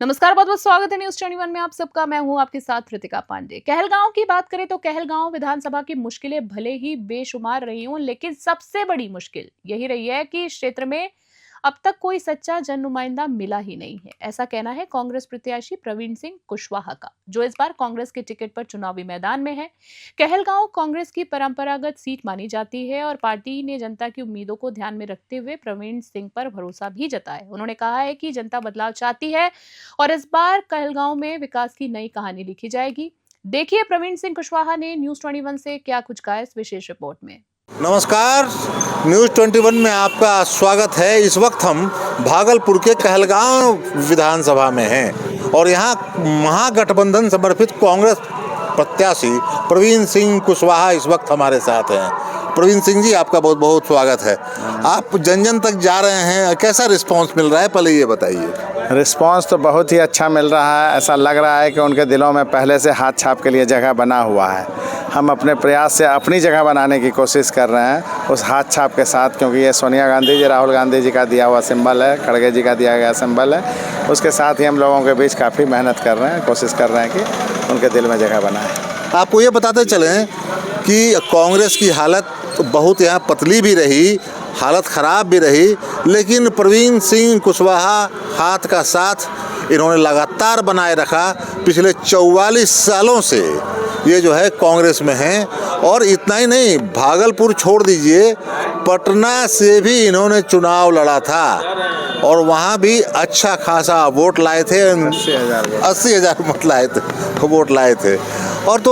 नमस्कार, बहुत बहुत स्वागत है न्यूज 21 में आप सबका। मैं हूं आपके साथ ऋतिका पांडे। कहलगांव की बात करें तो कहलगांव विधानसभा की मुश्किलें भले ही बेशुमार रही हों, लेकिन सबसे बड़ी मुश्किल यही रही है कि इस क्षेत्र में अब तक कोई सच्चा जन नुमाइंदा मिला ही नहीं है। ऐसा कहना है कांग्रेस प्रत्याशी प्रवीण सिंह कुशवाहा का, जो इस बार कांग्रेस के टिकट पर चुनावी मैदान में है। कहलगांव कांग्रेस की परंपरागत सीट मानी जाती है और पार्टी ने जनता की उम्मीदों को ध्यान में रखते हुए प्रवीण सिंह पर भरोसा भी जताया। उन्होंने कहा है कि जनता बदलाव चाहती है और इस बार कहलगांव में विकास की नई कहानी लिखी जाएगी। देखिए प्रवीण सिंह कुशवाहा ने न्यूज 21 से क्या कुछ कहा इस विशेष रिपोर्ट में। नमस्कार, न्यूज़ 21 में आपका स्वागत है। इस वक्त हम भागलपुर के कहलगांव विधानसभा में हैं और यहाँ महागठबंधन समर्थित कांग्रेस प्रत्याशी प्रवीण सिंह कुशवाहा इस वक्त हमारे साथ हैं। प्रवीण सिंह जी, आपका बहुत बहुत स्वागत है। आप जन जन तक जा रहे हैं, कैसा रिस्पांस मिल रहा है, पहले ये बताइए। रिस्पांस तो बहुत ही अच्छा मिल रहा है। ऐसा लग रहा है कि उनके दिलों में पहले से हाथ छाप के लिए जगह बना हुआ है। हम अपने प्रयास से अपनी जगह बनाने की कोशिश कर रहे हैं उस हाथ छाप के साथ, क्योंकि ये सोनिया गांधी जी, राहुल गांधी जी का दिया हुआ सिंबल है, खड़गे जी का दिया गया सिंबल है। उसके साथ ही हम लोगों के बीच काफ़ी मेहनत कर रहे हैं, कोशिश कर रहे हैं कि उनके दिल में जगह बनाए। आपको ये बताते चलें कि कांग्रेस की हालत बहुत यहाँ पतली भी रही, हालत ख़राब भी रही, लेकिन प्रवीण सिंह कुशवाहा हाथ का साथ इन्होंने लगातार बनाए रखा। पिछले 44 सालों से ये जो है कांग्रेस में हैं। और इतना ही नहीं, भागलपुर छोड़ दीजिए, पटना से भी इन्होंने चुनाव लड़ा था और वहाँ भी अच्छा खासा वोट लाए थे। 80,000 वोट लाए थे। और तो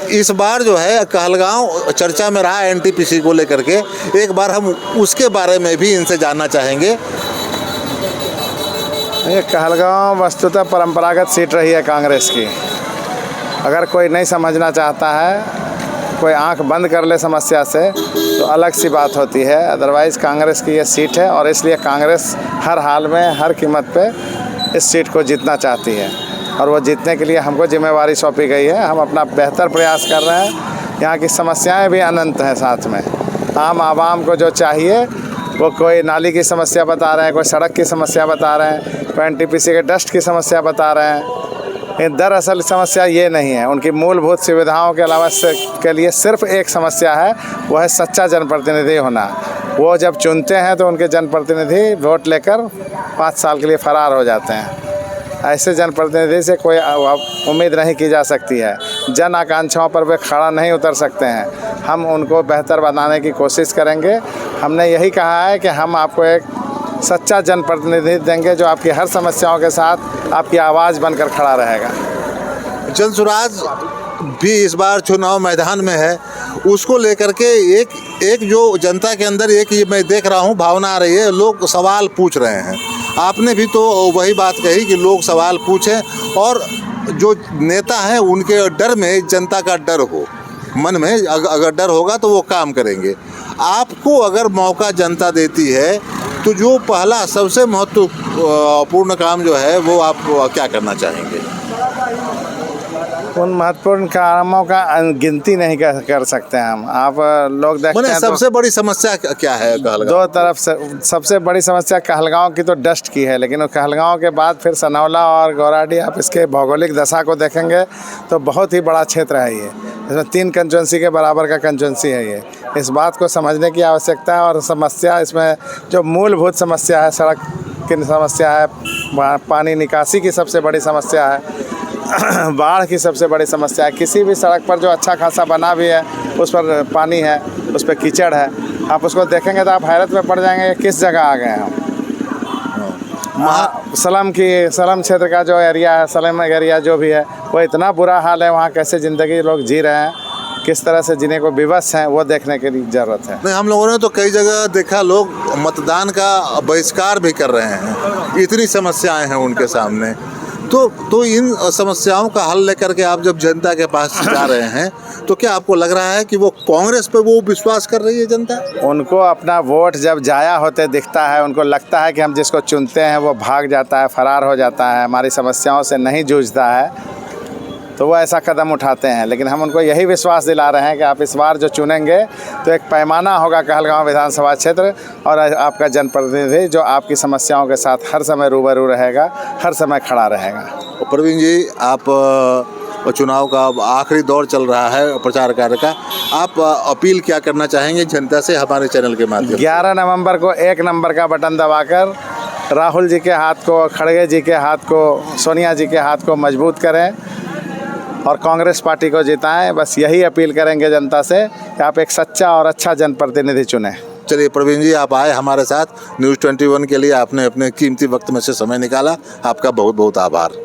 इस बार जो है कहलगांव चर्चा में रहा एनटीपीसी को लेकर के। एक बार हम उसके बारे में भी इनसे जानना चाहेंगे। ये कहलगांव वस्तुतः परंपरागत सीट रही है कांग्रेस की। अगर कोई नहीं समझना चाहता है, कोई आंख बंद कर ले समस्या से, तो अलग सी बात होती है। अदरवाइज़ कांग्रेस की ये सीट है और इसलिए कांग्रेस हर हाल में, हर कीमत पे इस सीट को जीतना चाहती है और वो जीतने के लिए हमको जिम्मेवारी सौंपी गई है। हम अपना बेहतर प्रयास कर रहे हैं। यहाँ की समस्याएं भी अनंत हैं। साथ में आम आवाम को जो चाहिए, वो कोई नाली की समस्या बता रहे हैं, कोई सड़क की समस्या बता रहे हैं, कोई एनटीपीसी के डस्ट की समस्या बता रहे हैं। दरअसल समस्या ये नहीं है। उनकी मूलभूत सुविधाओं के अलावा के लिए सिर्फ एक समस्या है, वो है सच्चा जनप्रतिनिधि होना। वो जब चुनते हैं तो उनके जनप्रतिनिधि वोट लेकर 5 साल के लिए फरार हो जाते हैं। ऐसे जनप्रतिनिधि से कोई उम्मीद नहीं की जा सकती है। जन आकांक्षाओं पर वे खड़ा नहीं उतर सकते हैं। हम उनको बेहतर बनाने की कोशिश करेंगे। हमने यही कहा है कि हम आपको एक सच्चा जनप्रतिनिधि देंगे जो आपकी हर समस्याओं के साथ आपकी आवाज़ बनकर खड़ा रहेगा। जनसुराज भी इस बार चुनाव मैदान में है, उसको लेकर के एक जो जनता के अंदर एक ये मैं देख रहा हूँ भावना आ रही है। लोग सवाल पूछ रहे हैं। आपने भी तो वही बात कही कि लोग सवाल पूछें और जो नेता हैं उनके डर में जनता का डर हो मन में। अगर डर होगा तो वो काम करेंगे। आपको अगर मौका जनता देती है तो जो पहला सबसे महत्वपूर्ण काम जो है वो आप क्या करना चाहेंगे? उन महत्वपूर्ण कामों का गिनती नहीं कर सकते हम। आप लोग देखते हैं सबसे बड़ी समस्या क्या है कहलगांव? दो तरफ से सबसे बड़ी समस्या कहलगांव की तो डस्ट की है, लेकिन कहलगांव के बाद फिर सनौला और गौराडी, आप इसके भौगोलिक दशा को देखेंगे तो बहुत ही बड़ा क्षेत्र है ये। इसमें 3 कंस्टिट्यूंसी के बराबर का कंस्टिट्यूंसी है ये। इस बात को समझने की आवश्यकता है। और समस्या इसमें जो मूलभूत समस्या है, सड़क की समस्या है, पानी निकासी की सबसे बड़ी समस्या है, बाढ़ की सबसे बड़ी समस्या है। किसी भी सड़क पर जो अच्छा खासा बना भी है उस पर पानी है, उस पर कीचड़ है। आप उसको देखेंगे तो आप हैरत में पड़ जाएंगे किस जगह आ गए हम। सलम क्षेत्र का जो एरिया है, सलम एरिया जो भी है, वो इतना बुरा हाल है। वहाँ कैसे ज़िंदगी लोग जी रहे हैं, किस तरह से जीने को विवश हैं, वो देखने की ज़रूरत है। नहीं, हम लोगों ने तो कई जगह देखा लोग मतदान का बहिष्कार भी कर रहे हैं। इतनी समस्याएं हैं उनके सामने। तो इन समस्याओं का हल लेकर के आप जब जनता के पास जा रहे हैं तो क्या आपको लग रहा है कि वो कांग्रेस पे वो विश्वास कर रही है जनता? उनको अपना वोट जब जाया होते दिखता है, उनको लगता है कि हम जिसको चुनते हैं वो भाग जाता है, फरार हो जाता है, हमारी समस्याओं से नहीं जूझता है, तो वो ऐसा कदम उठाते हैं। लेकिन हम उनको यही विश्वास दिला रहे हैं कि आप इस बार जो चुनेंगे तो एक पैमाना होगा कहलगांव विधानसभा क्षेत्र, और आपका जनप्रतिनिधि जो आपकी समस्याओं के साथ हर समय रूबरू रहेगा, हर समय खड़ा रहेगा। प्रवीण जी, आप चुनाव का अब आखिरी दौर चल रहा है प्रचार कार्य का, आप अपील क्या करना चाहेंगे जनता से हमारे चैनल के माध्यम से? 11 नवंबर को 1 नंबर का बटन दबाकर राहुल जी के हाथ को, खड़गे जी के हाथ को, सोनिया जी के हाथ को मजबूत करें और कांग्रेस पार्टी को जिताएं। बस यही अपील करेंगे जनता से कि आप एक सच्चा और अच्छा जनप्रतिनिधि चुनें। चलिए प्रवीण जी, आप आए हमारे साथ न्यूज़ 21 के लिए, आपने अपने कीमती वक्त में से समय निकाला, आपका बहुत बहुत आभार।